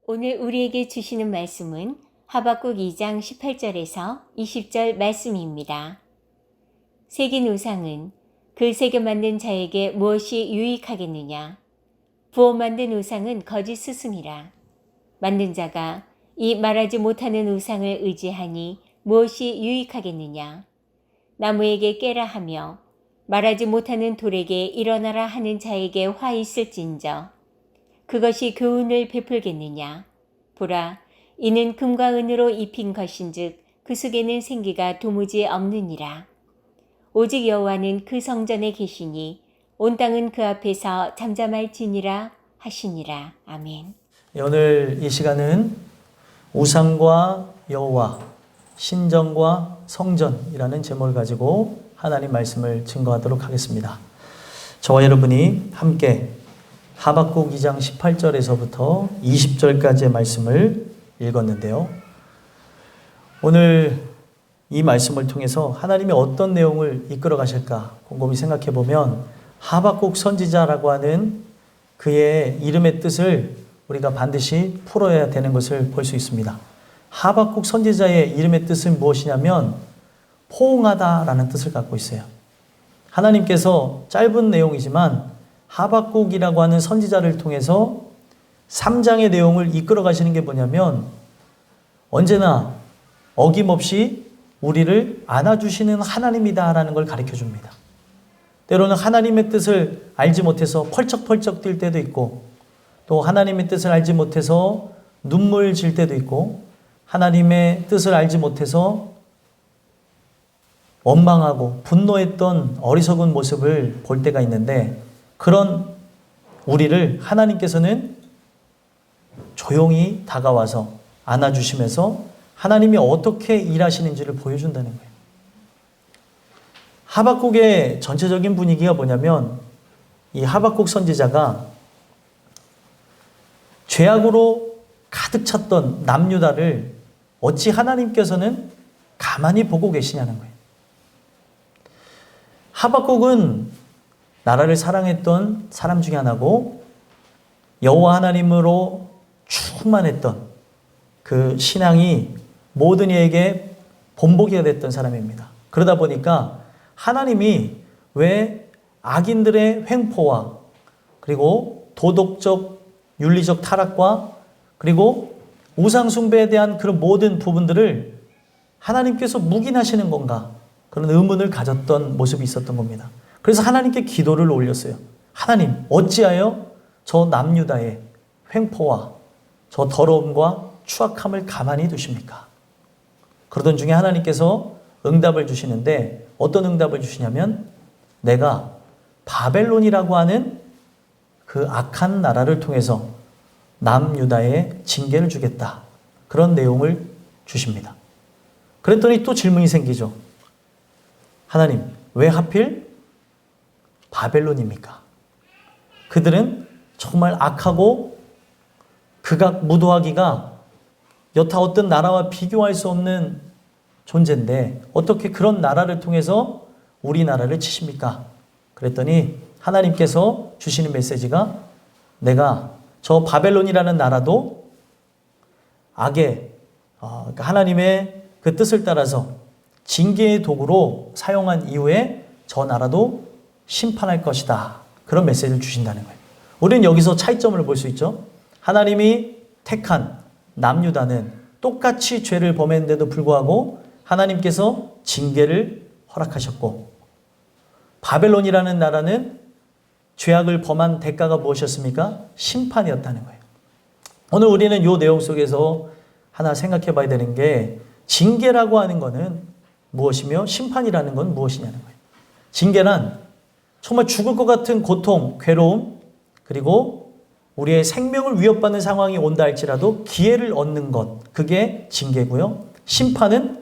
오늘 우리에게 주시는 말씀은 하박국 2장 18절에서 20절 말씀입니다. 새긴 우상은 그 새겨 만든 자에게 무엇이 유익하겠느냐? 부어 만든 우상은 거짓 스승이라. 만든 자가 이 말하지 못하는 우상을 의지하니 무엇이 유익하겠느냐? 나무에게 깨라 하며 말하지 못하는 돌에게 일어나라 하는 자에게 화 있을진저 그것이 교훈을 베풀겠느냐? 보라, 이는 금과 은으로 입힌 것인즉 그 속에는 생기가 도무지 없느니라. 오직 여호와는 그 성전에 계시니 온 땅은 그 앞에서 잠잠할지니라 하시니라. 아멘. 오늘 이 시간은 우상과 여호와, 신전과 성전이라는 제목을 가지고 하나님 말씀을 증거하도록 하겠습니다. 저와 여러분이 함께 하박국 2장 18절에서부터 20절까지의 말씀을 읽었는데요. 오늘 이 말씀을 통해서 하나님이 어떤 내용을 이끌어 가실까 곰곰이 생각해 보면 하박국 선지자라고 하는 그의 이름의 뜻을 우리가 반드시 풀어야 되는 것을 볼 수 있습니다. 하박국 선지자의 이름의 뜻은 무엇이냐면 포옹하다라는 뜻을 갖고 있어요. 하나님께서 짧은 내용이지만 하박국이라고 하는 선지자를 통해서 3장의 내용을 이끌어 가시는 게 뭐냐면 언제나 어김없이 우리를 안아주시는 하나님이다라는 걸 가르쳐 줍니다. 때로는 하나님의 뜻을 알지 못해서 펄쩍펄쩍 뛸 때도 있고 또 하나님의 뜻을 알지 못해서 눈물 질 때도 있고 하나님의 뜻을 알지 못해서 원망하고 분노했던 어리석은 모습을 볼 때가 있는데 그런 우리를 하나님께서는 조용히 다가와서 안아주시면서 하나님이 어떻게 일하시는지를 보여준다는 거예요. 하박국의 전체적인 분위기가 뭐냐면 이 하박국 선지자가 죄악으로 가득 찼던 남유다를 어찌 하나님께서는 가만히 보고 계시냐는 거예요. 하박국은 나라를 사랑했던 사람 중에 하나고 여호와 하나님으로 충만했던 그 신앙이 모든 이에게 본보기가 됐던 사람입니다. 그러다 보니까 하나님이 왜 악인들의 횡포와 그리고 도덕적 윤리적 타락과 그리고 우상 숭배에 대한 그런 모든 부분들을 하나님께서 묵인하시는 건가 그런 의문을 가졌던 모습이 있었던 겁니다. 그래서 하나님께 기도를 올렸어요. 하나님 어찌하여 저 남유다의 횡포와 저 더러움과 추악함을 가만히 두십니까? 그러던 중에 하나님께서 응답을 주시는데 어떤 응답을 주시냐면 내가 바벨론이라고 하는 그 악한 나라를 통해서 남유다에 징계를 주겠다. 그런 내용을 주십니다. 그랬더니 또 질문이 생기죠. 하나님, 왜 하필 바벨론입니까? 그들은 정말 악하고 극악무도하기가 여타 어떤 나라와 비교할 수 없는 존재인데 어떻게 그런 나라를 통해서 우리나라를 치십니까? 그랬더니 하나님께서 주시는 메시지가 내가 저 바벨론이라는 나라도 악의 하나님의 그 뜻을 따라서 징계의 도구로 사용한 이후에 저 나라도 심판할 것이다. 그런 메시지를 주신다는 거예요. 우리는 여기서 차이점을 볼 수 있죠. 하나님이 택한 남유다는 똑같이 죄를 범했는데도 불구하고 하나님께서 징계를 허락하셨고 바벨론이라는 나라는 죄악을 범한 대가가 무엇이었습니까? 심판이었다는 거예요. 오늘 우리는 이 내용 속에서 하나 생각해 봐야 되는 게 징계라고 하는 것은 무엇이며 심판이라는 건 무엇이냐는 거예요. 징계란 정말 죽을 것 같은 고통, 괴로움, 그리고 우리의 생명을 위협받는 상황이 온다 할지라도 기회를 얻는 것, 그게 징계고요. 심판은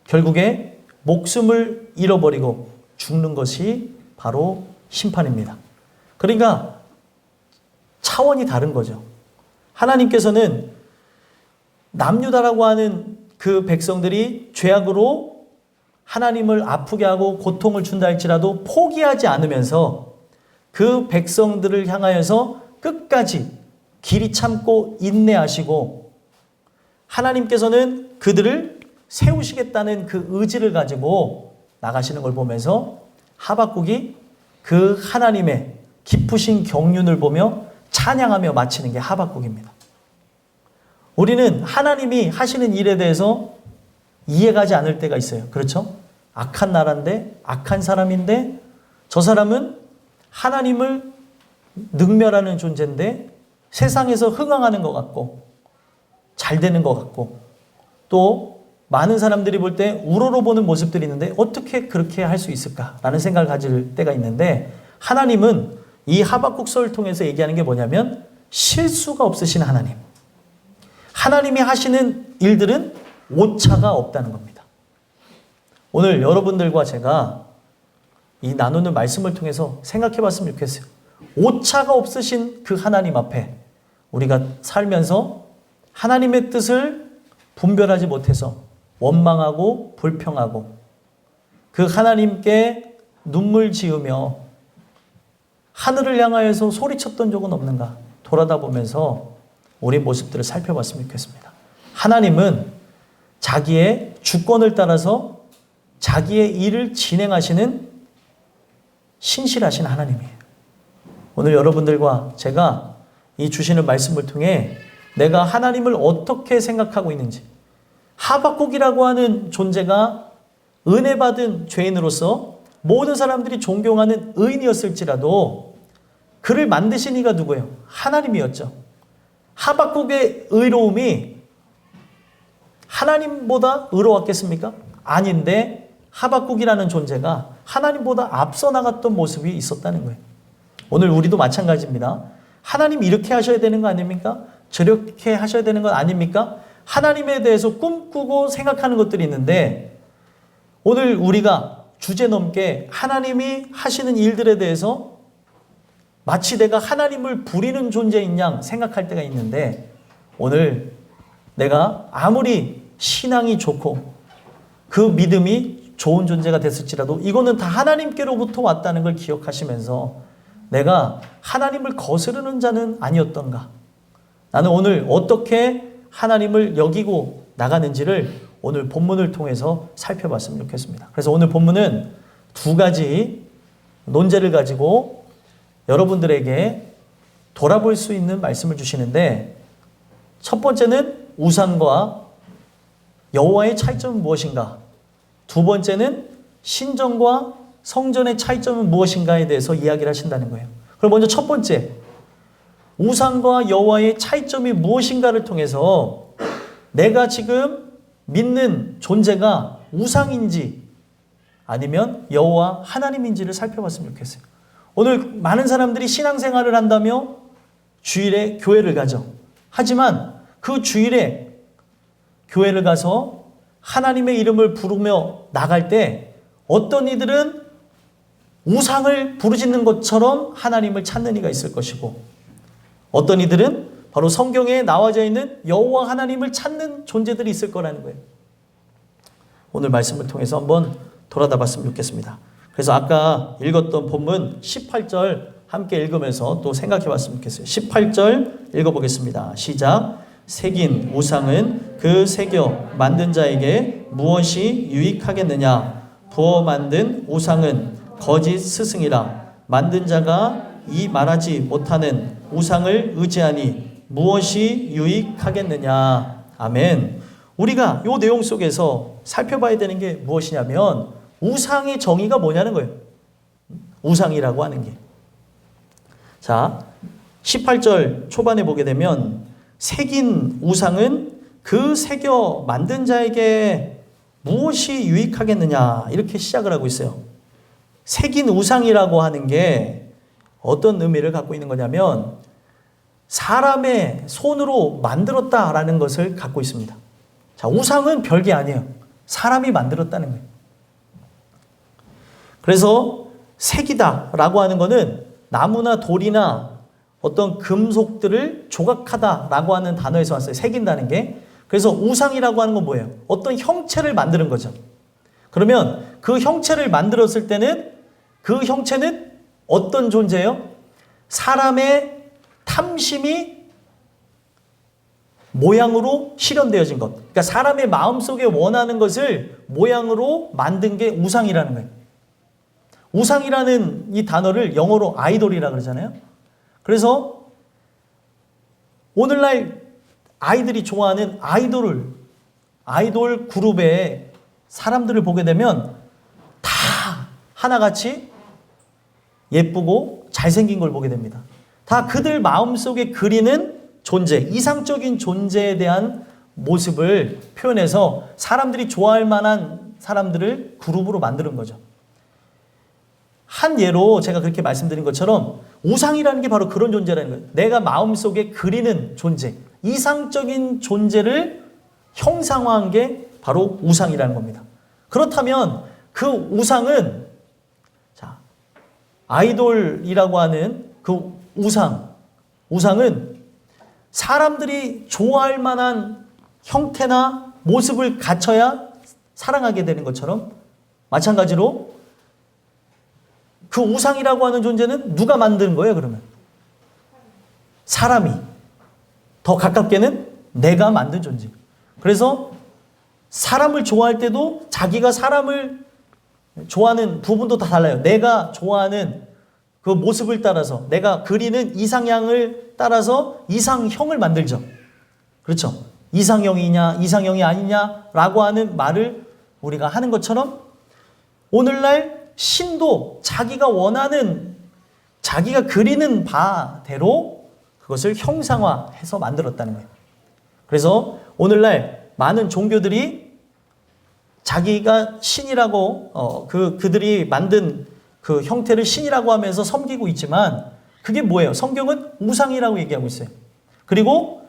결국에 목숨을 잃어버리고 죽는 것이 바로 심판입니다. 그러니까 차원이 다른 거죠. 하나님께서는 남유다라고 하는 그 백성들이 죄악으로 하나님을 아프게 하고 고통을 준다 할지라도 포기하지 않으면서 그 백성들을 향하여서 끝까지 길이 참고 인내하시고 하나님께서는 그들을 세우시겠다는 그 의지를 가지고 나가시는 걸 보면서 하박국이 그 하나님의 깊으신 경륜을 보며 찬양하며 마치는 게 하박국입니다. 우리는 하나님이 하시는 일에 대해서 이해가지 않을 때가 있어요. 그렇죠? 악한 나라인데, 악한 사람인데, 저 사람은 하나님을 능멸하는 존재인데 세상에서 흥황하는 것 같고 잘 되는 것 같고 또 많은 사람들이 볼 때 우러러 보는 모습들이 있는데 어떻게 그렇게 할 수 있을까라는 생각을 가질 때가 있는데, 하나님은 이 하박국서를 통해서 얘기하는 게 뭐냐면 실수가 없으신 하나님, 하나님이 하시는 일들은 오차가 없다는 겁니다. 오늘 여러분들과 제가 이 나누는 말씀을 통해서 생각해 봤으면 좋겠어요. 오차가 없으신 그 하나님 앞에 우리가 살면서 하나님의 뜻을 분별하지 못해서 원망하고 불평하고 그 하나님께 눈물 지으며 하늘을 향하여서 소리쳤던 적은 없는가 돌아다 보면서 우리 모습들을 살펴봤으면 좋겠습니다. 하나님은 자기의 주권을 따라서 자기의 일을 진행하시는 신실하신 하나님이에요. 오늘 여러분들과 제가 이 주시는 말씀을 통해 내가 하나님을 어떻게 생각하고 있는지, 하박국이라고 하는 존재가 은혜 받은 죄인으로서 모든 사람들이 존경하는 의인이었을지라도 그를 만드신 이가 누구예요? 하나님이었죠. 하박국의 의로움이 하나님보다 의로웠겠습니까? 아닌데 하박국이라는 존재가 하나님보다 앞서 나갔던 모습이 있었다는 거예요. 오늘 우리도 마찬가지입니다. 하나님 이렇게 하셔야 되는 거 아닙니까? 저렇게 하셔야 되는 건 아닙니까? 하나님에 대해서 꿈꾸고 생각하는 것들이 있는데, 오늘 우리가 주제 넘게 하나님이 하시는 일들에 대해서 마치 내가 하나님을 부리는 존재인 양 생각할 때가 있는데, 오늘 내가 아무리 신앙이 좋고 그 믿음이 좋은 존재가 됐을지라도 이거는 다 하나님께로부터 왔다는 걸 기억하시면서 내가 하나님을 거스르는 자는 아니었던가, 나는 오늘 어떻게 하나님을 여기고 나가는지를 오늘 본문을 통해서 살펴봤으면 좋겠습니다. 그래서 오늘 본문은 두 가지 논제를 가지고 여러분들에게 돌아볼 수 있는 말씀을 주시는데, 첫 번째는 우상과 여호와의 차이점은 무엇인가, 두 번째는 신전과 성전의 차이점은 무엇인가에 대해서 이야기를 하신다는 거예요. 그럼 먼저 첫 번째, 우상과 여호와의 차이점이 무엇인가를 통해서 내가 지금 믿는 존재가 우상인지 아니면 여호와 하나님인지를 살펴봤으면 좋겠어요. 오늘 많은 사람들이 신앙생활을 한다며 주일에 교회를 가죠. 하지만 그 주일에 교회를 가서 하나님의 이름을 부르며 나갈 때 어떤 이들은 우상을 부르짖는 것처럼 하나님을 찾는 이가 있을 것이고, 어떤 이들은 바로 성경에 나와져 있는 여호와 하나님을 찾는 존재들이 있을 거라는 거예요. 오늘 말씀을 통해서 한번 돌아다 봤으면 좋겠습니다. 그래서 아까 읽었던 본문 18절 함께 읽으면서 또 생각해 봤으면 좋겠어요. 18절 읽어보겠습니다. 시작. 새긴 우상은 그 새겨 만든 자에게 무엇이 유익하겠느냐? 부어 만든 우상은 거짓 스승이라. 만든 자가 이 말하지 못하는 우상을 의지하니 무엇이 유익하겠느냐? 아멘. 우리가 이 내용 속에서 살펴봐야 되는 게 무엇이냐면 우상의 정의가 뭐냐는 거예요. 우상이라고 하는 게. 자, 18절 초반에 보게 되면 새긴 우상은 그 새겨 만든 자에게 무엇이 유익하겠느냐, 이렇게 시작을 하고 있어요. 새긴 우상이라고 하는 게 어떤 의미를 갖고 있는 거냐면 사람의 손으로 만들었다라는 것을 갖고 있습니다. 자, 우상은 별게 아니에요. 사람이 만들었다는 거예요. 그래서 새기다라고 하는 거는 나무나 돌이나 어떤 금속들을 조각하다라고 하는 단어에서 왔어요. 새긴다는 게. 그래서 우상이라고 하는 건 뭐예요? 어떤 형체를 만드는 거죠. 그러면 그 형체를 만들었을 때는 그 형체는 어떤 존재예요? 사람의 탐심이 모양으로 실현되어진 것. 그러니까 사람의 마음속에 원하는 것을 모양으로 만든 게 우상이라는 거예요. 우상이라는 이 단어를 영어로 아이돌이라고 그러잖아요. 그래서 오늘날 아이들이 좋아하는 아이돌 그룹의 사람들을 보게 되면 다 하나같이 예쁘고 잘생긴 걸 보게 됩니다. 다 그들 마음속에 그리는 존재, 이상적인 존재에 대한 모습을 표현해서 사람들이 좋아할 만한 사람들을 그룹으로 만드는 거죠. 한 예로 제가 그렇게 말씀드린 것처럼 우상이라는 게 바로 그런 존재라는 거예요. 내가 마음속에 그리는 존재, 이상적인 존재를 형상화한 게 바로 우상이라는 겁니다. 그렇다면 그 우상은 아이돌이라고 하는 그 우상은 사람들이 좋아할 만한 형태나 모습을 갖춰야 사랑하게 되는 것처럼 마찬가지로 그 우상이라고 하는 존재는 누가 만든 거예요, 그러면? 사람이. 더 가깝게는 내가 만든 존재. 그래서 사람을 좋아할 때도 자기가 사람을 좋아하는 부분도 다 달라요. 내가 좋아하는 그 모습을 따라서, 내가 그리는 이상향을 따라서 이상형을 만들죠. 그렇죠? 이상형이냐, 이상형이 아니냐라고 하는 말을 우리가 하는 것처럼 오늘날 신도 자기가 원하는, 자기가 그리는 바대로 그것을 형상화해서 만들었다는 거예요. 그래서 오늘날 많은 종교들이 자기가 신이라고 그들이 만든 그 형태를 신이라고 하면서 섬기고 있지만 그게 뭐예요? 성경은 우상이라고 얘기하고 있어요. 그리고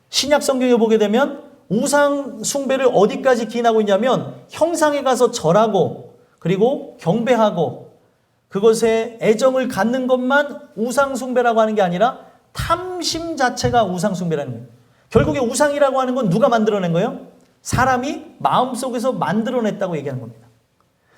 신약 성경에 보게 되면 우상 숭배를 어디까지 기인하고 있냐면 형상에 가서 절하고 그리고 경배하고 그것에 애정을 갖는 것만 우상 숭배라고 하는 게 아니라 탐심 자체가 우상 숭배라는 거예요. 결국에 우상이라고 하는 건 누가 만들어낸 거예요? 사람이 마음속에서 만들어냈다고 얘기하는 겁니다.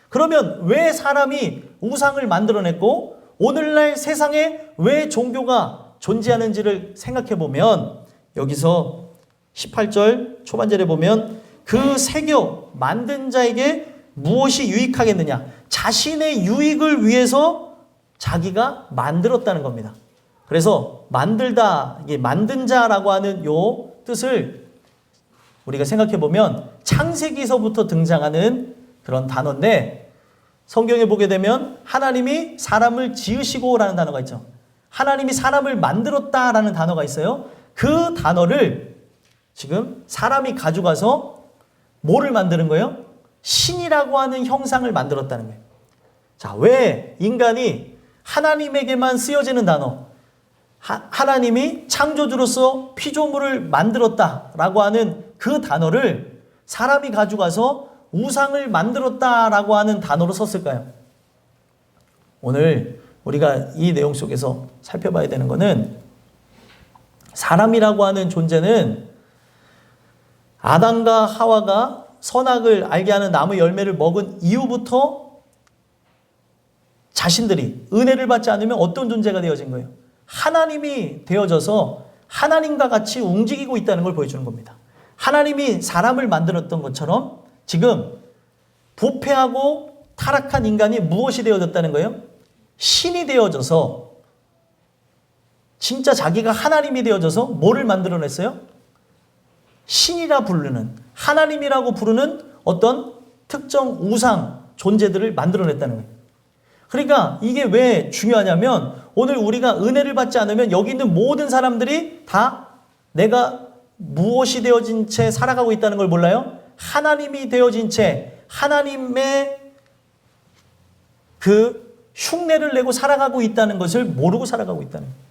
그러면 왜 사람이 우상을 만들어냈고 오늘날 세상에 왜 종교가 존재하는지를 생각해 보면 여기서 18절 초반절에 보면 그 새겨 만든 자에게 무엇이 유익하겠느냐? 자신의 유익을 위해서 자기가 만들었다는 겁니다. 그래서 만들다, 이게 만든 자라고 하는 요 뜻을 우리가 생각해 보면 창세기에서부터 등장하는 그런 단어인데 성경에 보게 되면 하나님이 사람을 지으시고라는 단어가 있죠. 하나님이 사람을 만들었다라는 단어가 있어요. 그 단어를 지금 사람이 가져가서 뭐를 만드는 거예요? 신이라고 하는 형상을 만들었다는 거예요. 자, 왜 인간이 하나님에게만 쓰여지는 단어, 하나님이 창조주로서 피조물을 만들었다라고 하는 그 단어를 사람이 가져가서 우상을 만들었다라고 하는 단어로 썼을까요? 오늘 우리가 이 내용 속에서 살펴봐야 되는 것은 사람이라고 하는 존재는 아담과 하와가 선악을 알게 하는 나무 열매를 먹은 이후부터 자신들이 은혜를 받지 않으면 어떤 존재가 되어진 거예요? 하나님이 되어져서 하나님과 같이 움직이고 있다는 걸 보여주는 겁니다. 하나님이 사람을 만들었던 것처럼 지금 부패하고 타락한 인간이 무엇이 되어졌다는 거예요? 신이 되어져서 진짜 자기가 하나님이 되어져서 뭐를 만들어냈어요? 신이라 부르는, 하나님이라고 부르는 어떤 특정 우상 존재들을 만들어냈다는 거예요. 그러니까 이게 왜 중요하냐면 오늘 우리가 은혜를 받지 않으면 여기 있는 모든 사람들이 다 내가 무엇이 되어진 채 살아가고 있다는 걸 몰라요? 하나님이 되어진 채 하나님의 그 흉내를 내고 살아가고 있다는 것을 모르고 살아가고 있다는 거예요.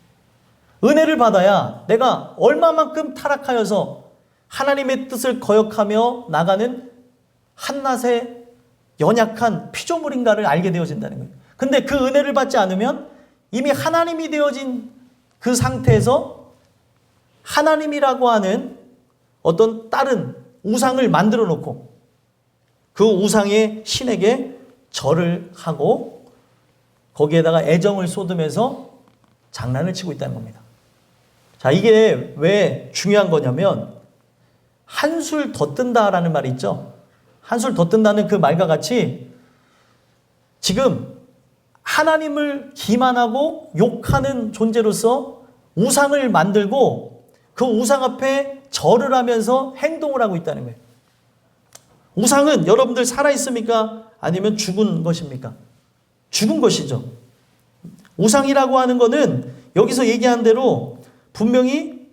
은혜를 받아야 내가 얼마만큼 타락하여서 하나님의 뜻을 거역하며 나가는 한낱의 연약한 피조물인가를 알게 되어진다는 거예요. 근데 그 은혜를 받지 않으면 이미 하나님이 되어진 그 상태에서 하나님이라고 하는 어떤 다른 우상을 만들어 놓고 그 우상의 신에게 절을 하고 거기에다가 애정을 쏟으면서 장난을 치고 있다는 겁니다. 자, 이게 왜 중요한 거냐면 한술 더 뜬다라는 말이 있죠. 한술 더 뜬다는 그 말과 같이 지금 하나님을 기만하고 욕하는 존재로서 우상을 만들고 그 우상 앞에 절을 하면서 행동을 하고 있다는 거예요. 우상은 여러분들 살아있습니까? 아니면 죽은 것입니까? 죽은 것이죠. 우상이라고 하는 거는 여기서 얘기한 대로 분명히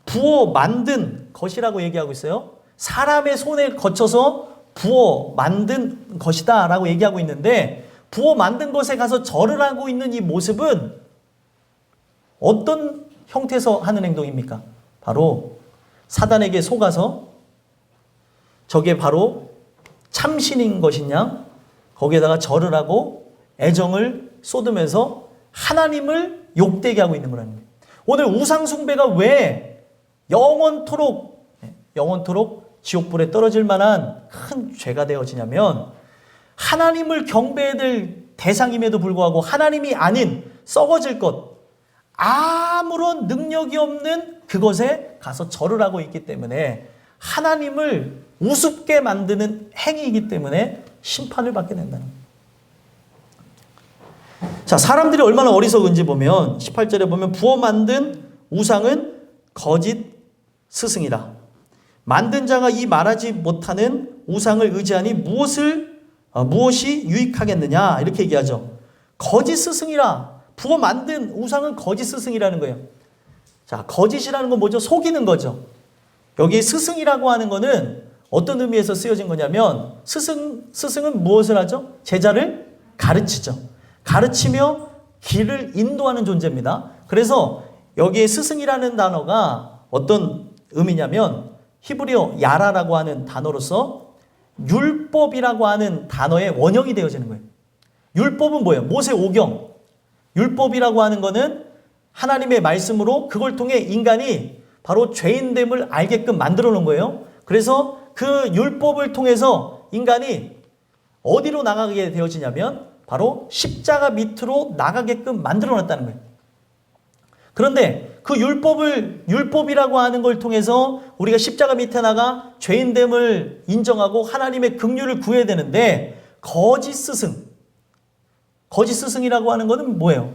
부어 만든 것이라고 얘기하고 있어요. 사람의 손에 거쳐서 부어 만든 것이다 라고 얘기하고 있는데, 부어 만든 것에 가서 절을 하고 있는 이 모습은 어떤 형태에서 하는 행동입니까? 바로 사단에게 속아서 저게 바로 참신인 것이냐, 거기에다가 절을 하고 애정을 쏟으면서 하나님을 욕되게 하고 있는 거라는 거예요. 오늘 우상 숭배가 왜 영원토록 지옥불에 떨어질 만한 큰 죄가 되어지냐면, 하나님을 경배해야 될 대상임에도 불구하고 하나님이 아닌 썩어질 것, 아무런 능력이 없는 그것에 가서 절을 하고 있기 때문에 하나님을 우습게 만드는 행위이기 때문에 심판을 받게 된다는 거예요. 자, 사람들이 얼마나 어리석은지 보면 18절에 보면 부어 만든 우상은 거짓 스승이라. 만든 자가 이 말하지 못하는 우상을 의지하니 무엇이 유익하겠느냐 이렇게 얘기하죠. 거짓 스승이라. 부어 만든 우상은 거짓 스승이라는 거예요. 자, 거짓이라는 건 뭐죠? 속이는 거죠. 여기 스승이라고 하는 거는 어떤 의미에서 쓰여진 거냐면, 스승은 무엇을 하죠? 제자를 가르치죠. 가르치며 길을 인도하는 존재입니다. 그래서 여기에 스승이라는 단어가 어떤 의미냐면, 히브리어 야라라고 하는 단어로서 율법이라고 하는 단어의 원형이 되어지는 거예요. 율법은 뭐예요? 모세 오경. 율법이라고 하는 거는 하나님의 말씀으로 그걸 통해 인간이 바로 죄인됨을 알게끔 만들어 놓은 거예요. 그래서 그 율법을 통해서 인간이 어디로 나가게 되어지냐면 바로 십자가 밑으로 나가게끔 만들어 놨다는 거예요. 그런데 그 율법이라고 하는 걸 통해서 우리가 십자가 밑에 나가 죄인됨을 인정하고 하나님의 긍휼을 구해야 되는데, 거짓 스승이라고 하는 것은 뭐예요?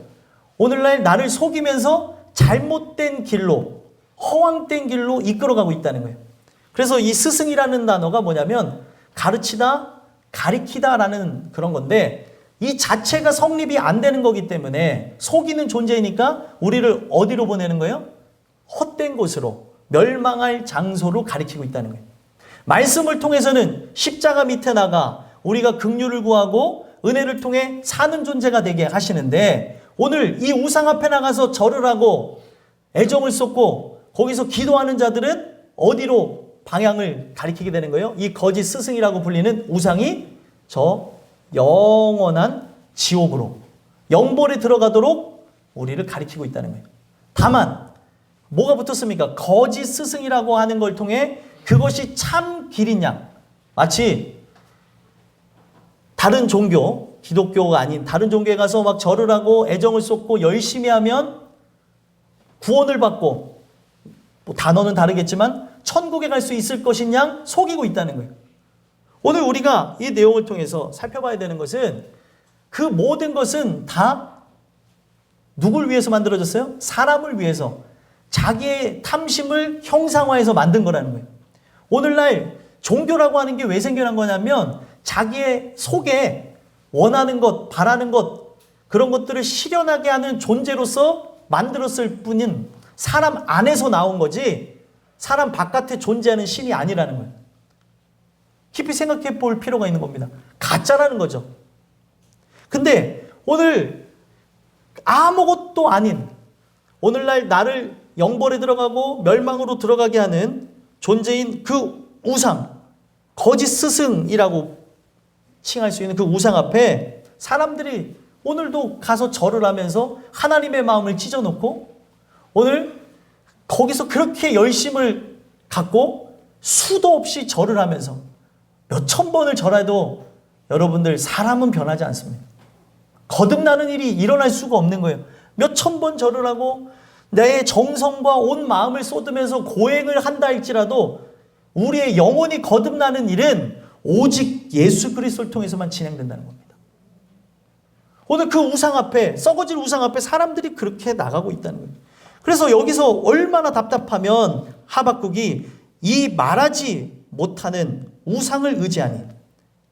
오늘날 나를 속이면서 잘못된 길로, 허황된 길로 이끌어가고 있다는 거예요. 그래서 이 스승이라는 단어가 뭐냐면 가르치다, 가리키다라는 그런 건데, 이 자체가 성립이 안 되는 거기 때문에 속이는 존재이니까 우리를 어디로 보내는 거예요? 헛된 곳으로, 멸망할 장소로 가리키고 있다는 거예요. 말씀을 통해서는 십자가 밑에 나가 우리가 긍휼을 구하고 은혜를 통해 사는 존재가 되게 하시는데, 오늘 이 우상 앞에 나가서 절을 하고 애정을 쏟고 거기서 기도하는 자들은 어디로 방향을 가리키게 되는 거예요? 이 거짓 스승이라고 불리는 우상이 저 영원한 지옥으로, 영벌에 들어가도록 우리를 가리키고 있다는 거예요. 다만 뭐가 붙었습니까? 거짓 스승이라고 하는 걸 통해 그것이 참 길인 양, 마치 다른 종교, 기독교가 아닌 다른 종교에 가서 막 절을 하고 애정을 쏟고 열심히 하면 구원을 받고, 뭐 단어는 다르겠지만 천국에 갈 수 있을 것인 양 속이고 있다는 거예요. 오늘 우리가 이 내용을 통해서 살펴봐야 되는 것은, 그 모든 것은 다 누굴 위해서 만들어졌어요? 사람을 위해서, 자기의 탐심을 형상화해서 만든 거라는 거예요. 오늘날 종교라고 하는 게 왜 생겨난 거냐면, 자기의 속에 원하는 것, 바라는 것, 그런 것들을 실현하게 하는 존재로서 만들었을 뿐인, 사람 안에서 나온 거지 사람 바깥에 존재하는 신이 아니라는 거예요. 깊이 생각해 볼 필요가 있는 겁니다. 가짜라는 거죠. 근데 오늘 아무것도 아닌, 오늘날 나를 영벌에 들어가고 멸망으로 들어가게 하는 존재인 그 우상, 거짓 스승이라고 칭할 수 있는 그 우상 앞에 사람들이 오늘도 가서 절을 하면서 하나님의 마음을 찢어놓고, 오늘 거기서 그렇게 열심을 갖고 수도 없이 절을 하면서 몇천 번을 절해도 여러분들, 사람은 변하지 않습니다. 거듭나는 일이 일어날 수가 없는 거예요. 몇천 번 절을 하고 내 정성과 온 마음을 쏟으면서 고행을 한다 할지라도 우리의 영혼이 거듭나는 일은 오직 예수 그리스도를 통해서만 진행된다는 겁니다. 오늘 그 우상 앞에, 썩어질 우상 앞에 사람들이 그렇게 나가고 있다는 거예요. 그래서 여기서 얼마나 답답하면 하박국이 이 말하지 못하는 우상을 의지하니,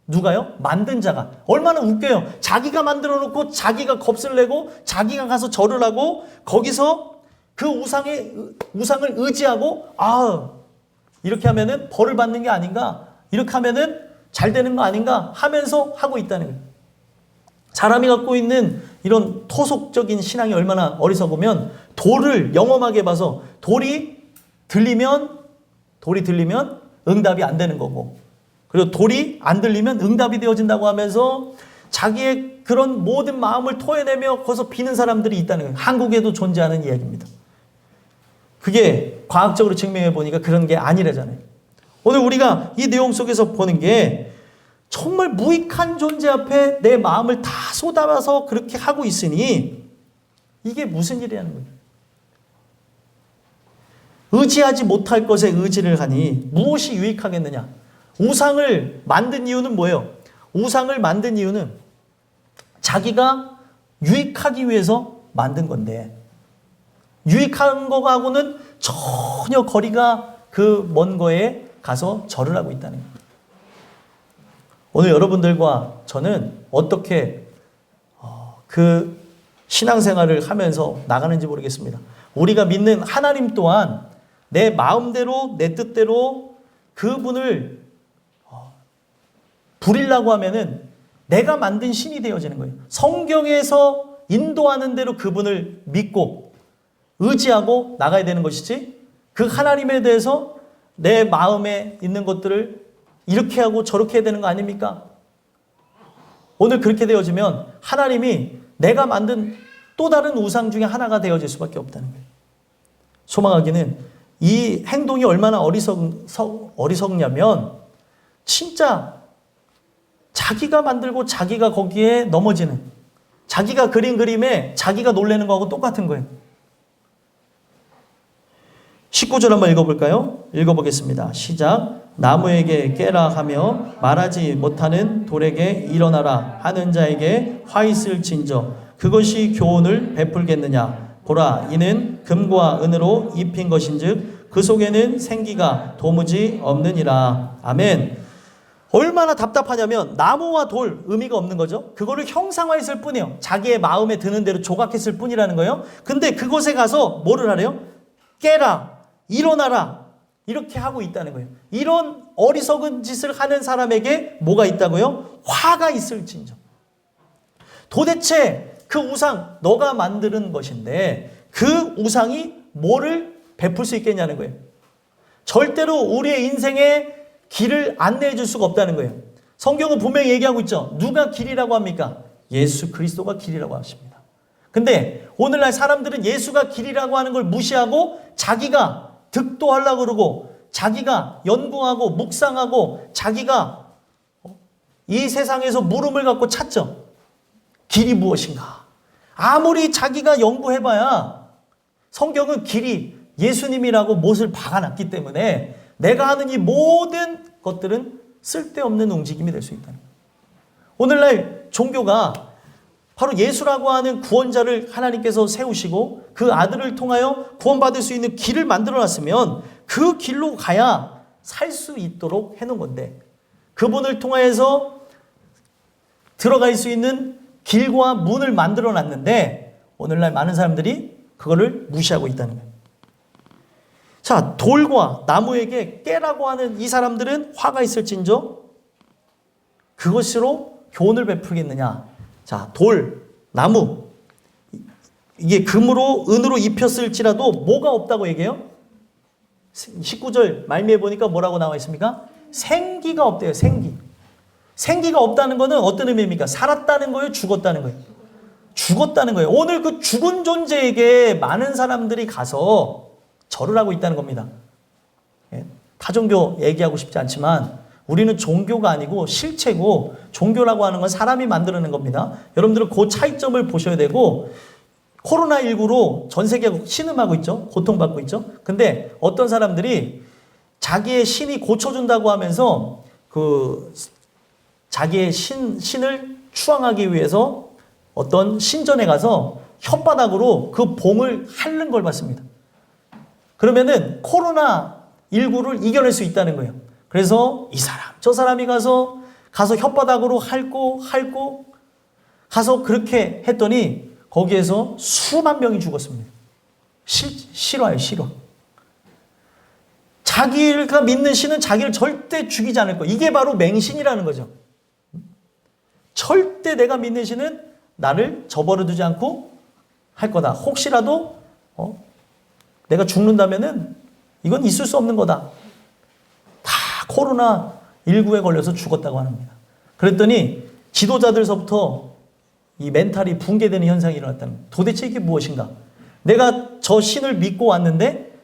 누가요? 만든 자가. 얼마나 웃겨요. 자기가 만들어 놓고 자기가 겁을 내고 자기가 가서 절을 하고 거기서 그 우상을 의지하고, 이렇게 하면은 벌을 받는 게 아닌가, 이렇게 하면은 잘 되는 거 아닌가 하면서 하고 있다는 거예요. 사람이 갖고 있는 이런 토속적인 신앙이 얼마나 어리석으면, 돌을 영험하게 봐서 돌이 들리면 응답이 안 되는 거고, 그리고 돌이 안 들리면 응답이 되어진다고 하면서 자기의 그런 모든 마음을 토해내며 거기서 비는 사람들이 있다는 거예요. 한국에도 존재하는 이야기입니다. 그게 과학적으로 증명해 보니까 그런 게 아니라잖아요. 오늘 우리가 이 내용 속에서 보는 게 정말 무익한 존재 앞에 내 마음을 다 쏟아봐서 그렇게 하고 있으니 이게 무슨 일이라는 거예요. 의지하지 못할 것에 의지를 하니 무엇이 유익하겠느냐. 우상을 만든 이유는 뭐예요? 우상을 만든 이유는 자기가 유익하기 위해서 만든 건데, 유익한 거하고는 전혀 거리가 그 먼 거에 가서 절을 하고 있다는 거예요. 오늘 여러분들과 저는 어떻게 그 신앙생활을 하면서 나가는지 모르겠습니다. 우리가 믿는 하나님 또한 내 마음대로 내 뜻대로 그분을 부리려고 하면은 내가 만든 신이 되어지는 거예요. 성경에서 인도하는 대로 그분을 믿고 의지하고 나가야 되는 것이지, 그 하나님에 대해서 내 마음에 있는 것들을 이렇게 하고 저렇게 해야 되는 거 아닙니까? 오늘 그렇게 되어지면 하나님이 내가 만든 또 다른 우상 중에 하나가 되어질 수밖에 없다는 거예요. 소망하기는 이 행동이 얼마나 어리석냐면, 진짜 자기가 만들고 자기가 거기에 넘어지는, 자기가 그린 그림에 자기가 놀라는 거하고 똑같은 거예요. 19절 한번 읽어볼까요? 읽어보겠습니다. 시작. 나무에게 깨라 하며 말하지 못하는 돌에게 일어나라 하는 자에게 화 있을진저 그것이 교훈을 베풀겠느냐. 보라, 이는 금과 은으로 입힌 것인즉 그 속에는 생기가 도무지 없느니라. 아멘. 얼마나 답답하냐면, 나무와 돌, 의미가 없는 거죠. 그거를 형상화했을 뿐이에요. 자기의 마음에 드는 대로 조각했을 뿐이라는 거예요. 근데 그곳에 가서 뭐를 하래요? 깨라, 일어나라, 이렇게 하고 있다는 거예요. 이런 어리석은 짓을 하는 사람에게 뭐가 있다고요? 화가 있을진저. 도대체 그 우상 너가 만드는 것인데 그 우상이 뭐를 베풀 수 있겠냐는 거예요. 절대로 우리의 인생에 길을 안내해 줄 수가 없다는 거예요. 성경은 분명히 얘기하고 있죠. 누가 길이라고 합니까? 예수 그리스도가 길이라고 하십니다. 근데 오늘날 사람들은 예수가 길이라고 하는 걸 무시하고 자기가 득도하려고 그러고 자기가 연구하고 묵상하고 자기가 이 세상에서 물음을 갖고 찾죠. 길이 무엇인가? 아무리 자기가 연구해봐야 성경은 길이 예수님이라고 못을 박아놨기 때문에 내가 하는 이 모든 것들은 쓸데없는 움직임이 될 수 있다는 거예요. 오늘날 종교가 바로 예수라고 하는 구원자를 하나님께서 세우시고 그 아들을 통하여 구원받을 수 있는 길을 만들어놨으면 그 길로 가야 살 수 있도록 해놓은 건데, 그분을 통하여서 들어갈 수 있는 길과 문을 만들어놨는데 오늘날 많은 사람들이 그거를 무시하고 있다는 거예요. 자, 돌과 나무에게 깨라고 하는 이 사람들은 화가 있을진저 그것으로 교훈을 베풀겠느냐. 자, 돌, 나무, 이게 금으로 은으로 입혔을지라도 뭐가 없다고 얘기해요? 19절 말미에 보니까 뭐라고 나와 있습니까? 생기가 없대요. 생기가 없다는 거는 어떤 의미입니까? 살았다는 거예요? 죽었다는 거예요? 죽었다는 거예요. 오늘 그 죽은 존재에게 많은 사람들이 가서 절을 하고 있다는 겁니다. 타종교 얘기하고 싶지 않지만 우리는 종교가 아니고 실체고, 종교라고 하는 건 사람이 만들어낸 겁니다. 여러분들은 그 차이점을 보셔야 되고, 코로나19로 전 세계가 신음하고 있죠. 고통받고 있죠. 근데 어떤 사람들이 자기의 신이 고쳐준다고 하면서 그 자기의 신을 추앙하기 위해서 어떤 신전에 가서 혓바닥으로 그 봉을 핥는 걸 봤습니다. 그러면은 코로나19를 이겨낼 수 있다는 거예요. 그래서 이 사람, 저 사람이 가서 혓바닥으로 핥고 가서 그렇게 했더니 거기에서 수만 명이 죽었습니다. 실화예요, 실화. 자기가 믿는 신은 자기를 절대 죽이지 않을 거예요. 이게 바로 맹신이라는 거죠. 절대 내가 믿는 신은 나를 저버려 두지 않고 할 거다. 혹시라도 내가 죽는다면은 이건 있을 수 없는 거다. 다 코로나19에 걸려서 죽었다고 합니다. 그랬더니 지도자들서부터 이 멘탈이 붕괴되는 현상이 일어났다는 거예요. 도대체 이게 무엇인가? 내가 저 신을 믿고 왔는데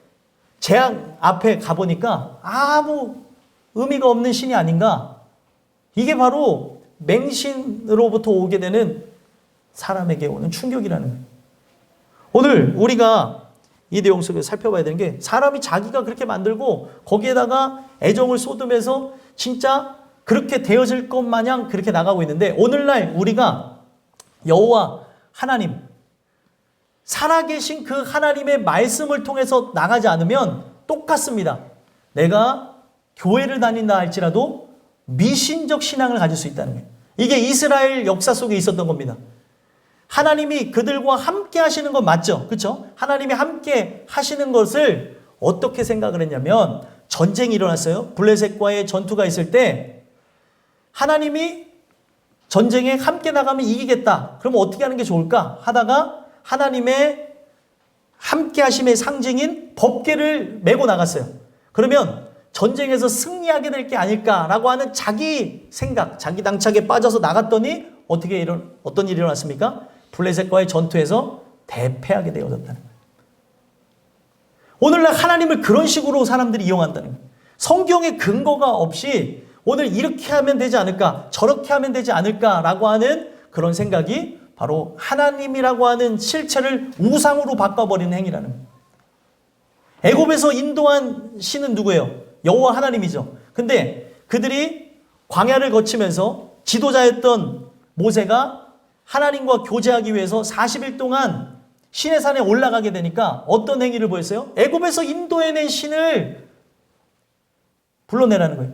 재앙 앞에 가보니까 아무 의미가 없는 신이 아닌가? 이게 바로 맹신으로부터 오게 되는 사람에게 오는 충격이라는 거예요. 오늘 우리가 이 내용 속에서 살펴봐야 되는 게 사람이 자기가 그렇게 만들고 거기에다가 애정을 쏟으면서 진짜 그렇게 되어질 것 마냥 그렇게 나가고 있는데 오늘날 우리가 여호와 하나님 살아계신 그 하나님의 말씀을 통해서 나가지 않으면 똑같습니다. 내가 교회를 다닌다 할지라도 미신적 신앙을 가질 수 있다는 거예요. 이게 이스라엘 역사 속에 있었던 겁니다. 하나님이 그들과 함께 하시는 건 맞죠? 그렇죠? 하나님이 함께 하시는 것을 어떻게 생각을 했냐면 전쟁이 일어났어요. 블레셋과의 전투가 있을 때 하나님이 전쟁에 함께 나가면 이기겠다. 그럼 어떻게 하는 게 좋을까? 하다가 하나님의 함께 하심의 상징인 법궤를 메고 나갔어요. 그러면 전쟁에서 승리하게 될 게 아닐까라고 하는 자기 생각, 자기 당착에 빠져서 나갔더니 어떤 일이 일어났습니까? 블레셋과의 전투에서 대패하게 되어졌다는 거예요. 오늘날 하나님을 그런 식으로 사람들이 이용한다는 거예요. 성경의 근거가 없이 오늘 이렇게 하면 되지 않을까, 저렇게 하면 되지 않을까라고 하는 그런 생각이 바로 하나님이라고 하는 실체를 우상으로 바꿔버리는 행위라는 거예요. 애굽에서 인도한 신은 누구예요? 여호와 하나님이죠. 근데 그들이 광야를 거치면서 지도자였던 모세가 하나님과 교제하기 위해서 40일 동안 시내산에 올라가게 되니까 어떤 행위를 보였어요? 애굽에서 인도해낸 신을 불러내라는 거예요.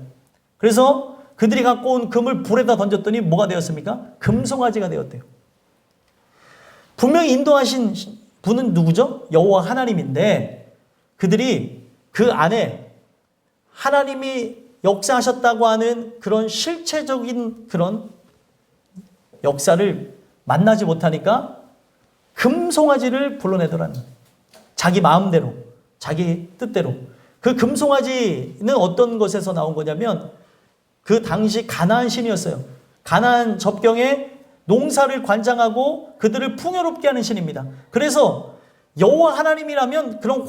그래서 그들이 갖고 온 금을 불에다 던졌더니 뭐가 되었습니까? 금송아지가 되었대요. 분명히 인도하신 분은 누구죠? 여호와 하나님인데 그들이 그 안에 하나님이 역사하셨다고 하는 그런 실체적인 그런 역사를 만나지 못하니까 금송아지를 불러내더라는 거예요. 자기 마음대로, 자기 뜻대로. 그 금송아지는 어떤 것에서 나온 거냐면 그 당시 가나안 신이었어요. 가나안 접경에 농사를 관장하고 그들을 풍요롭게 하는 신입니다. 그래서 여호와 하나님이라면 그런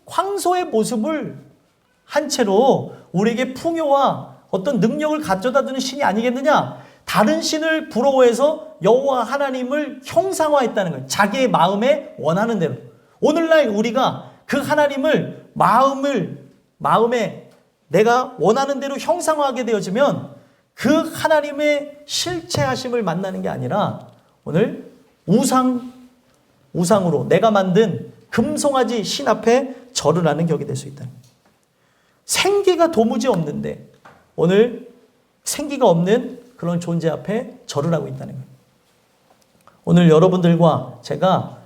황소의 모습을 한 채로 우리에게 풍요와 어떤 능력을 가져다 주는 신이 아니겠느냐? 다른 신을 부러워해서 여호와 하나님을 형상화했다는 거예요. 자기의 마음에 원하는 대로. 오늘날 우리가 그 하나님을 마음에 내가 원하는 대로 형상화하게 되어지면 그 하나님의 실체하심을 만나는 게 아니라 오늘 우상으로 내가 만든 금송아지 신 앞에 절을 하는 격이 될 수 있다는 거예요. 생기가 도무지 없는데 오늘 생기가 없는 그런 존재 앞에 절을 하고 있다는 거예요. 오늘 여러분들과 제가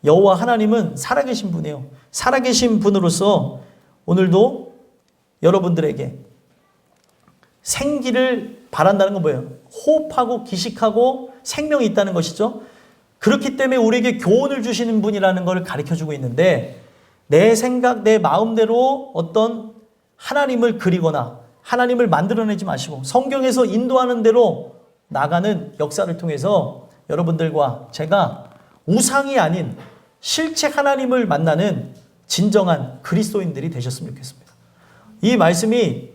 여호와 하나님은 살아계신 분이에요. 살아계신 분으로서 오늘도 여러분들에게 생기를 바란다는 건 뭐예요? 호흡하고 기식하고 생명이 있다는 것이죠. 그렇기 때문에 우리에게 교훈을 주시는 분이라는 걸 가르쳐주고 있는데 내 생각, 내 마음대로 어떤 하나님을 그리거나 하나님을 만들어내지 마시고 성경에서 인도하는 대로 나가는 역사를 통해서 여러분들과 제가 우상이 아닌 실체 하나님을 만나는 진정한 그리스도인들이 되셨으면 좋겠습니다. 이 말씀이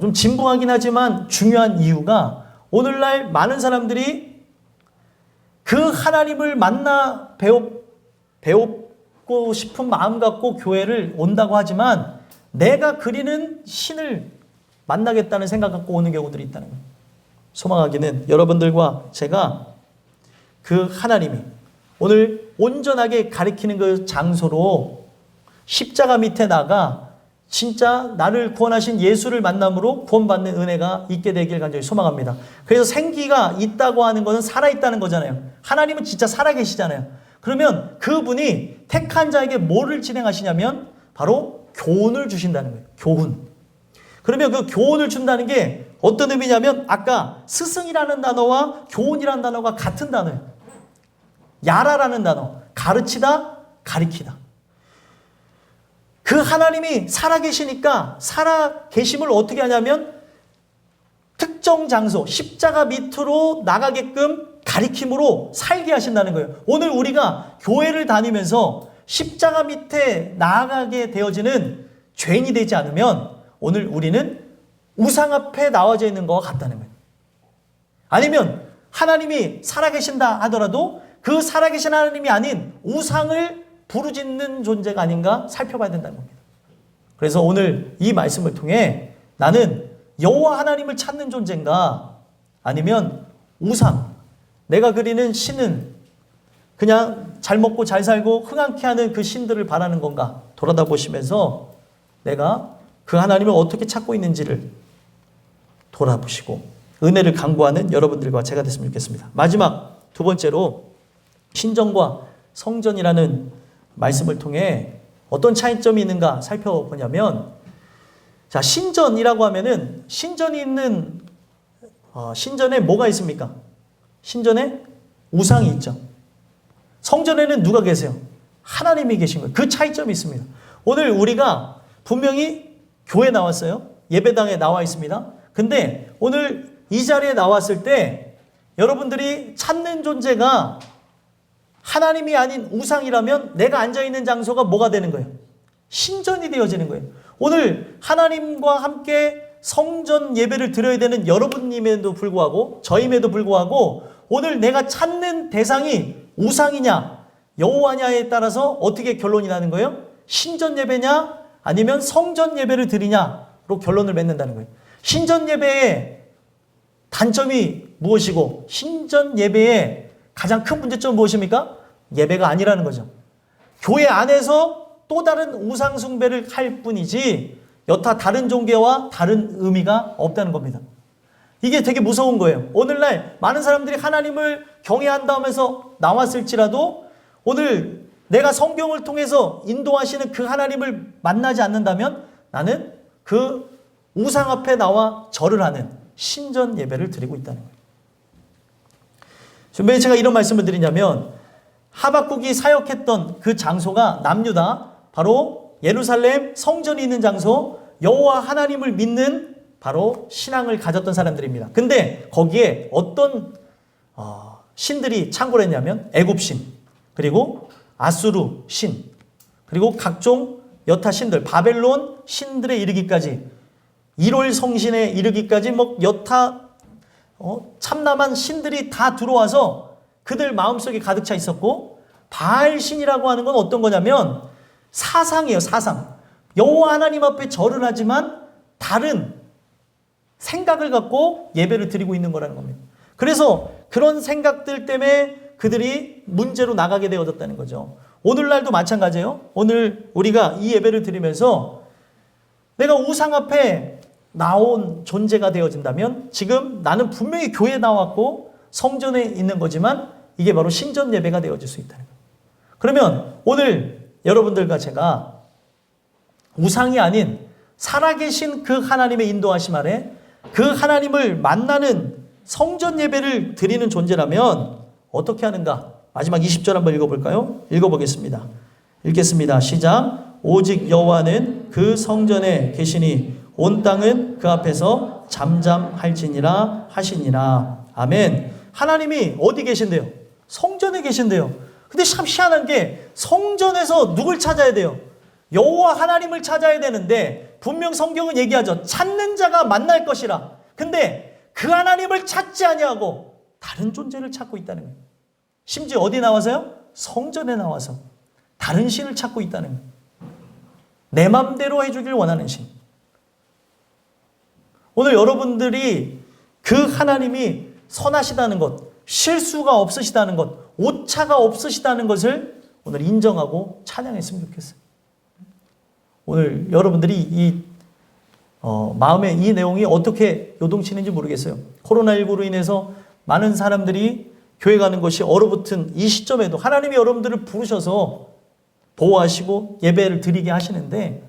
좀 진부하긴 하지만 중요한 이유가 오늘날 많은 사람들이 그 하나님을 만나 배우고 싶은 마음 갖고 교회를 온다고 하지만 내가 그리는 신을 만나겠다는 생각 갖고 오는 경우들이 있다는 거예요. 소망하기는 여러분들과 제가 그 하나님이 오늘 온전하게 가리키는 그 장소로 십자가 밑에 나가 진짜 나를 구원하신 예수를 만남으로 구원받는 은혜가 있게 되길 간절히 소망합니다. 그래서 생기가 있다고 하는 것은 살아있다는 거잖아요. 하나님은 진짜 살아계시잖아요. 그러면 그분이 택한 자에게 뭐를 진행하시냐면 바로 교훈을 주신다는 거예요. 교훈. 그러면 그 교훈을 준다는 게 어떤 의미냐면 아까 스승이라는 단어와 교훈이라는 단어가 같은 단어예요. 야라라는 단어. 가르치다, 가리키다. 그 하나님이 살아계시니까 살아계심을 어떻게 하냐면 특정 장소, 십자가 밑으로 나가게끔 가리킴으로 살게 하신다는 거예요. 오늘 우리가 교회를 다니면서 십자가 밑에 나아가게 되어지는 죄인이 되지 않으면 오늘 우리는 우상 앞에 나와져 있는 것과 같다는 거예요. 아니면 하나님이 살아계신다 하더라도 그 살아계신 하나님이 아닌 우상을 부르짖는 존재가 아닌가 살펴봐야 된다는 겁니다. 그래서 오늘 이 말씀을 통해 나는 여호와 하나님을 찾는 존재인가 아니면 우상, 내가 그리는 신은 그냥 잘 먹고 잘 살고 흥황케 하는 그 신들을 바라는 건가 돌아다 보시면서 내가 그 하나님을 어떻게 찾고 있는지를 돌아보시고 은혜를 강구하는 여러분들과 제가 됐으면 좋겠습니다. 마지막 두 번째로 신전과 성전이라는 말씀을 통해 어떤 차이점이 있는가 살펴보냐면, 자, 신전이라고 하면은 신전이 있는 신전에 뭐가 있습니까? 신전에 우상이 있죠. 성전에는 누가 계세요? 하나님이 계신 거예요. 그 차이점이 있습니다. 오늘 우리가 분명히 교회 나왔어요. 예배당에 나와 있습니다. 근데 오늘 이 자리에 나왔을 때 여러분들이 찾는 존재가 하나님이 아닌 우상이라면 내가 앉아있는 장소가 뭐가 되는 거예요? 신전이 되어지는 거예요. 오늘 하나님과 함께 성전 예배를 드려야 되는 여러분님에도 불구하고 저임에도 불구하고 오늘 내가 찾는 대상이 우상이냐 여호와냐에 따라서 어떻게 결론이 나는 거예요? 신전 예배냐 아니면 성전 예배를 드리냐로 결론을 맺는다는 거예요. 신전 예배의 단점이 무엇이고 신전 예배의 가장 큰 문제점은 무엇입니까? 예배가 아니라는 거죠. 교회 안에서 또 다른 우상 숭배를 할 뿐이지 여타 다른 종교와 다른 의미가 없다는 겁니다. 이게 되게 무서운 거예요. 오늘날 많은 사람들이 하나님을 경외한다 하면서 나왔을지라도 오늘 내가 성경을 통해서 인도하시는 그 하나님을 만나지 않는다면 나는 그 우상 앞에 나와 절을 하는 신전 예배를 드리고 있다는 거예요. 왜 제가 이런 말씀을 드리냐면 하박국이 사역했던 그 장소가 남유다, 바로 예루살렘 성전이 있는 장소, 여호와 하나님을 믿는 바로 신앙을 가졌던 사람들입니다. 근데 거기에 어떤 신들이 창궐 했냐면 애굽신, 그리고 아수르 신, 그리고 각종 여타 신들, 바벨론 신들에 이르기까지, 1월 성신에 이르기까지 뭐 여타 참남한 신들이 다 들어와서 그들 마음속에 가득 차 있었고, 바알신이라고 하는 건 어떤 거냐면 사상이에요. 사상. 여호와 하나님 앞에 절을 하지만 다른 생각을 갖고 예배를 드리고 있는 거라는 겁니다. 그래서 그런 생각들 때문에 그들이 문제로 나가게 되어졌다는 거죠. 오늘날도 마찬가지예요. 오늘 우리가 이 예배를 드리면서 내가 우상 앞에 나온 존재가 되어진다면 지금 나는 분명히 교회에 나왔고 성전에 있는 거지만 이게 바로 신전 예배가 되어질 수 있다는 거예요. 그러면 오늘 여러분들과 제가 우상이 아닌 살아계신 그 하나님의 인도하심 아래 그 하나님을 만나는 성전 예배를 드리는 존재라면 어떻게 하는가? 마지막 20절 한번 읽어볼까요? 읽어보겠습니다. 읽겠습니다. 시작. 오직 여호와는 그 성전에 계시니 온 땅은 그 앞에서 잠잠할지니라 하시니라. 아멘. 하나님이 어디 계신대요? 성전에 계신대요. 근데 참 희한한 게 성전에서 누굴 찾아야 돼요? 여호와 하나님을 찾아야 되는데 분명 성경은 얘기하죠. 찾는 자가 만날 것이라. 근데 그 하나님을 찾지 아니하고 다른 존재를 찾고 있다는 거예요. 심지어 어디 나와서요? 성전에 나와서 다른 신을 찾고 있다는 거예요. 내 맘대로 해주길 원하는 신. 오늘 여러분들이 그 하나님이 선하시다는 것, 실수가 없으시다는 것, 오차가 없으시다는 것을 오늘 인정하고 찬양했으면 좋겠어요. 오늘 여러분들이 이 마음에 이 내용이 어떻게 요동치는지 모르겠어요. 코로나19로 인해서 많은 사람들이 교회 가는 것이 얼어붙은 이 시점에도 하나님이 여러분들을 부르셔서 보호하시고 예배를 드리게 하시는데,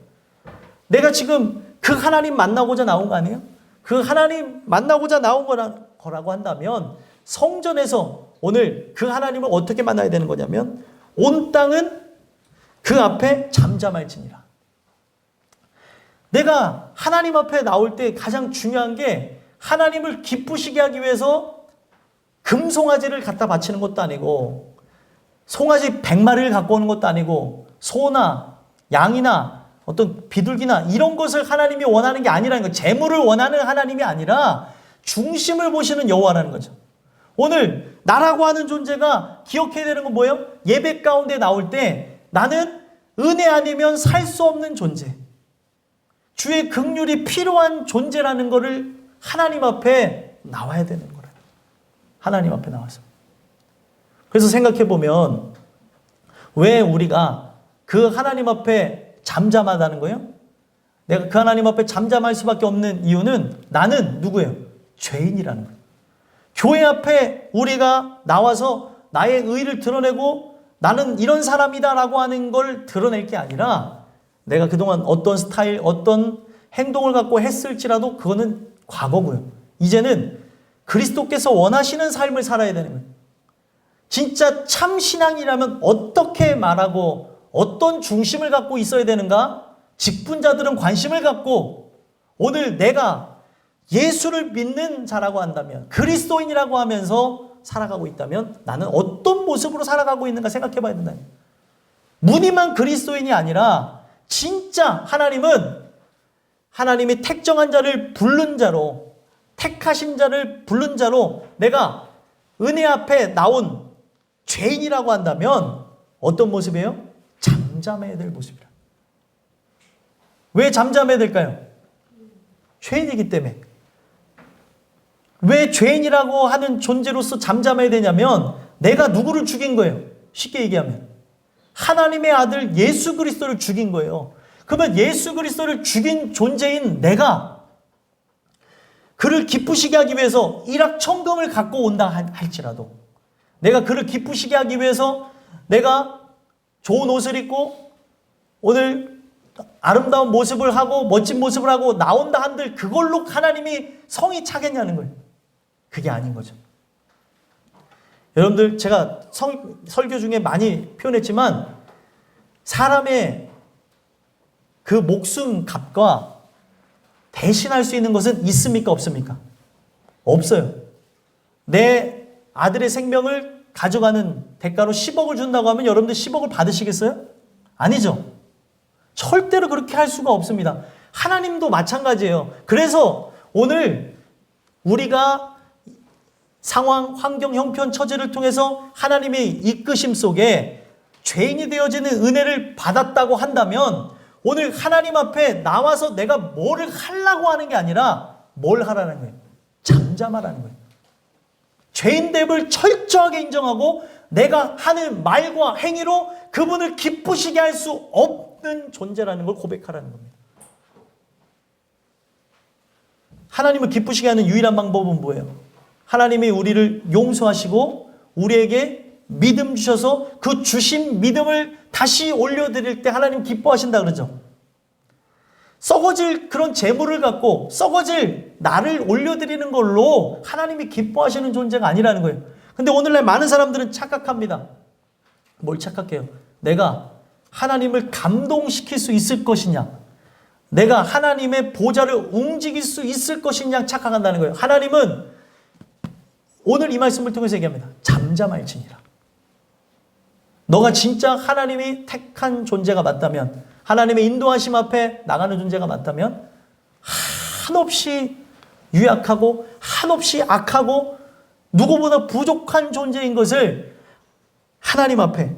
내가 지금 그 하나님 만나고자 나온 거 아니에요? 그 하나님 만나고자 나온 거라고 한다면 성전에서 오늘 그 하나님을 어떻게 만나야 되는 거냐면, 온 땅은 그 앞에 잠잠할지니라. 내가 하나님 앞에 나올 때 가장 중요한 게, 하나님을 기쁘시게 하기 위해서 금송아지를 갖다 바치는 것도 아니고, 송아지 100마리를 갖고 오는 것도 아니고, 소나 양이나 어떤 비둘기나 이런 것을 하나님이 원하는 게 아니라는 거예요. 재물을 원하는 하나님이 아니라 중심을 보시는 여호와라는 거죠. 오늘 나라고 하는 존재가 기억해야 되는 건 뭐예요? 예배 가운데 나올 때 나는 은혜 아니면 살 수 없는 존재, 주의 긍휼이 필요한 존재라는 것을 하나님 앞에 나와야 되는 거예요. 하나님 앞에 나와서. 그래서 생각해 보면 왜 우리가 그 하나님 앞에 잠잠하다는 거예요? 내가 그 하나님 앞에 잠잠할 수밖에 없는 이유는 나는 누구예요? 죄인이라는 거예요. 교회 앞에 우리가 나와서 나의 의를 드러내고 나는 이런 사람이다라고 하는 걸 드러낼 게 아니라, 내가 그동안 어떤 스타일, 어떤 행동을 갖고 했을지라도 그거는 과거고요. 이제는 그리스도께서 원하시는 삶을 살아야 되는 거예요. 진짜 참 신앙이라면 어떻게 말하고 어떤 중심을 갖고 있어야 되는가? 직분자들은 관심을 갖고, 오늘 내가 예수를 믿는 자라고 한다면, 그리스도인이라고 하면서 살아가고 있다면 나는 어떤 모습으로 살아가고 있는가 생각해 봐야 된다. 무늬만 그리스도인이 아니라 진짜 하나님은 하나님이 택정한 자를 부른 자로, 택하신 자를 부른 자로 내가 은혜 앞에 나온 죄인이라고 한다면 어떤 모습이에요? 잠잠해야 될 모습이라. 왜 잠잠해야 될까요? 죄인이기 때문에. 왜 죄인이라고 하는 존재로서 잠잠해야 되냐면, 내가 누구를 죽인 거예요? 쉽게 얘기하면 하나님의 아들 예수 그리스도를 죽인 거예요. 그러면 예수 그리스도를 죽인 존재인 내가 그를 기쁘시게 하기 위해서 일확천금을 갖고 온다 할지라도, 내가 그를 기쁘시게 하기 위해서 내가 좋은 옷을 입고 오늘 아름다운 모습을 하고 멋진 모습을 하고 나온다 한들 그걸로 하나님이 성이 차겠냐는 거예요. 그게 아닌 거죠. 여러분들, 제가 설교 중에 많이 표현했지만 사람의 그 목숨 값과 대신할 수 있는 것은 있습니까? 없습니까? 없어요. 내 아들의 생명을 가져가는 대가로 10억을 준다고 하면 여러분들 10억을 받으시겠어요? 아니죠. 절대로 그렇게 할 수가 없습니다. 하나님도 마찬가지예요. 그래서 오늘 우리가 상황, 환경, 형편, 처지를 통해서 하나님의 이끄심 속에 죄인이 되어지는 은혜를 받았다고 한다면, 오늘 하나님 앞에 나와서 내가 뭐를 하려고 하는 게 아니라 뭘 하라는 거예요? 잠잠하라는 거예요. 죄인됨을 철저하게 인정하고 내가 하는 말과 행위로 그분을 기쁘시게 할 수 없는 존재라는 걸 고백하라는 겁니다. 하나님을 기쁘시게 하는 유일한 방법은 뭐예요? 하나님이 우리를 용서하시고 우리에게 믿음 주셔서 그 주신 믿음을 다시 올려드릴 때 하나님 기뻐하신다 그러죠. 썩어질 그런 재물을 갖고 썩어질 나를 올려드리는 걸로 하나님이 기뻐하시는 존재가 아니라는 거예요. 근데 오늘날 많은 사람들은 착각합니다. 뭘 착각해요? 내가 하나님을 감동시킬 수 있을 것이냐, 내가 하나님의 보좌를 움직일 수 있을 것이냐 착각한다는 거예요. 하나님은 오늘 이 말씀을 통해서 얘기합니다. 잠잠할지니라. 너가 진짜 하나님이 택한 존재가 맞다면, 하나님의 인도하심 앞에 나가는 존재가 맞다면, 한없이 유약하고 한없이 악하고 누구보다 부족한 존재인 것을 하나님 앞에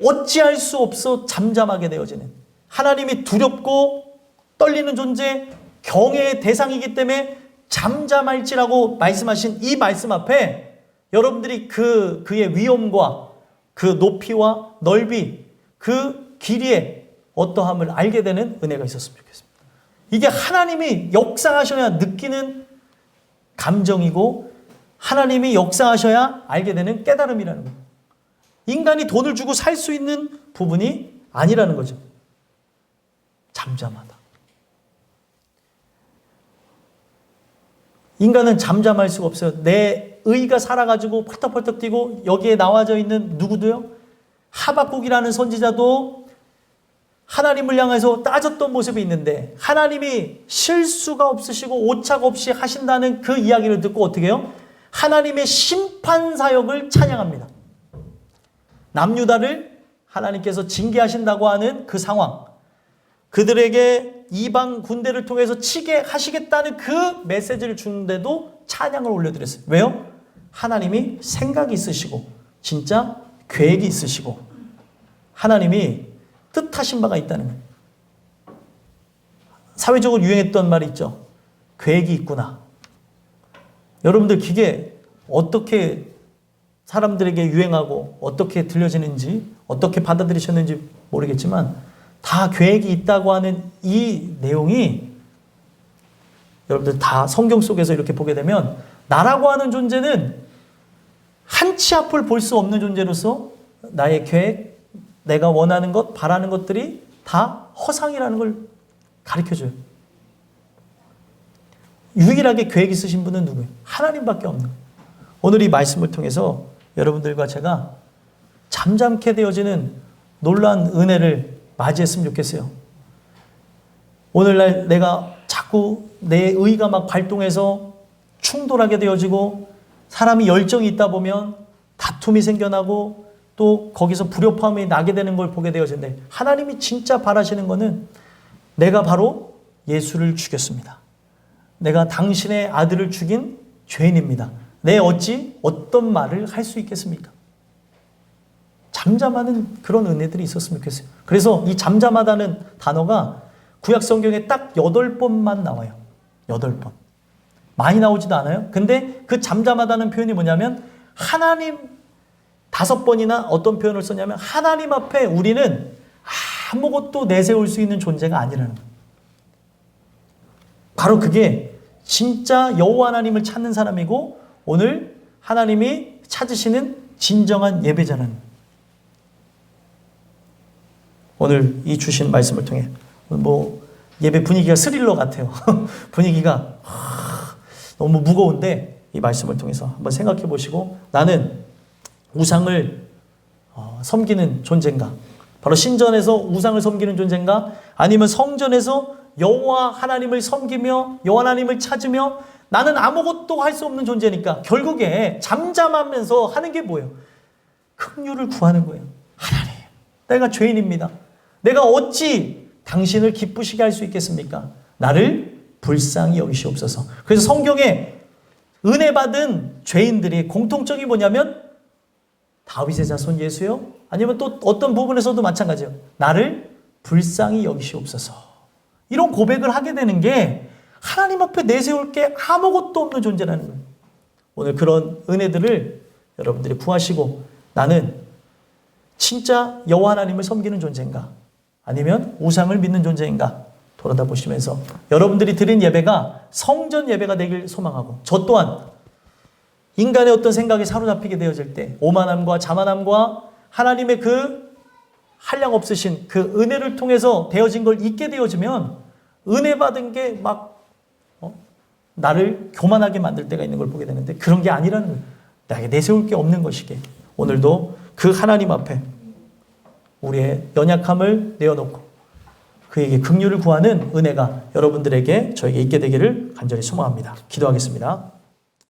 어찌할 수 없어 잠잠하게 되어지는, 하나님이 두렵고 떨리는 존재, 경외의 대상이기 때문에 잠잠할지라고 말씀하신 이 말씀 앞에 여러분들이 그의 위엄과 그 높이와 넓이, 그 길이의 어떠함을 알게 되는 은혜가 있었으면 좋겠습니다. 이게 하나님이 역사하셔야 느끼는 감정이고 하나님이 역사하셔야 알게 되는 깨달음이라는 거예요. 인간이 돈을 주고 살 수 있는 부분이 아니라는 거죠. 잠잠하다. 인간은 잠잠할 수가 없어요. 내 의가 살아가지고 펄떡펄떡 뛰고, 여기에 나와져 있는 누구도요? 하박국이라는 선지자도 하나님을 향해서 따졌던 모습이 있는데, 하나님이 실수가 없으시고 오차가 없이 하신다는 그 이야기를 듣고 어떻게 해요? 하나님의 심판 사역을 찬양합니다. 남유다를 하나님께서 징계하신다고 하는 그 상황, 그들에게 이방 군대를 통해서 치게 하시겠다는 그 메시지를 주는데도 찬양을 올려드렸어요. 왜요? 하나님이 생각이 있으시고 진짜 계획이 있으시고 하나님이 뜻하신 바가 있다는 거예요. 사회적으로 유행했던 말이 있죠. 계획이 있구나. 여러분들 그게 어떻게 사람들에게 유행하고 어떻게 들려지는지, 어떻게 받아들이셨는지 모르겠지만 다 계획이 있다고 하는 이 내용이 여러분들 다 성경 속에서 이렇게 보게 되면 나라고 하는 존재는 한 치 앞을 볼 수 없는 존재로서 나의 계획, 내가 원하는 것, 바라는 것들이 다 허상이라는 걸 가르쳐줘요. 유일하게 계획 있으신 분은 누구예요? 하나님밖에 없는 거예요. 오늘 이 말씀을 통해서 여러분들과 제가 잠잠케 되어지는 놀라운 은혜를 맞이했으면 좋겠어요. 오늘날 내가 자꾸 내 의가 막 발동해서 충돌하게 되어지고, 사람이 열정이 있다 보면 다툼이 생겨나고 또 거기서 불협화음이 나게 되는 걸 보게 되어지는데, 하나님이 진짜 바라시는 것은 내가 바로 예수를 죽였습니다. 내가 당신의 아들을 죽인 죄인입니다. 내 어찌 어떤 말을 할 수 있겠습니까? 잠잠하는 그런 은혜들이 있었으면 좋겠어요. 그래서 이 잠잠하다는 단어가 구약 성경에 딱 8번만 나와요. 8번. 많이 나오지도 않아요. 근데 그 잠잠하다는 표현이 뭐냐면 하나님 5번이나 어떤 표현을 썼냐면 하나님 앞에 우리는 아무것도 내세울 수 있는 존재가 아니라는 거예요. 바로 그게 진짜 여호와 하나님을 찾는 사람이고 오늘 하나님이 찾으시는 진정한 예배자라는 거예요. 오늘 이 주신 말씀을 통해 예배 분위기가 스릴러 같아요. 분위기가 너무 무거운데 이 말씀을 통해서 한번 생각해 보시고, 나는 우상을 섬기는 존재인가? 바로 신전에서 우상을 섬기는 존재인가? 아니면 성전에서 여호와 하나님을 섬기며 여호와 하나님을 찾으며 나는 아무것도 할 수 없는 존재니까 결국에 잠잠하면서 하는 게 뭐예요? 긍휼을 구하는 거예요. 하나님, 내가 죄인입니다. 내가 어찌 당신을 기쁘시게 할 수 있겠습니까? 나를 불쌍히 여기시옵소서. 그래서 성경에 은혜 받은 죄인들이 공통점이 뭐냐면 다윗의 자손 예수요, 아니면 또 어떤 부분에서도 마찬가지예요. 나를 불쌍히 여기시옵소서. 이런 고백을 하게 되는 게 하나님 앞에 내세울 게 아무것도 없는 존재라는 거예요. 오늘 그런 은혜들을 여러분들이 구하시고, 나는 진짜 여호와 하나님을 섬기는 존재인가? 아니면 우상을 믿는 존재인가? 돌아다 보시면서 여러분들이 드린 예배가 성전 예배가 되길 소망하고, 저 또한 인간의 어떤 생각에 사로잡히게 되어질 때 오만함과 자만함과 하나님의 그 한량 없으신 그 은혜를 통해서 되어진 걸 잊게 되어지면 은혜 받은 게 막 나를 교만하게 만들 때가 있는 걸 보게 되는데, 그런 게 아니라는 거예요. 나에게 내세울 게 없는 것이기에 오늘도 그 하나님 앞에 우리의 연약함을 내어놓고 그에게 긍휼을 구하는 은혜가 여러분들에게 저에게 있게 되기를 간절히 소망합니다. 기도하겠습니다.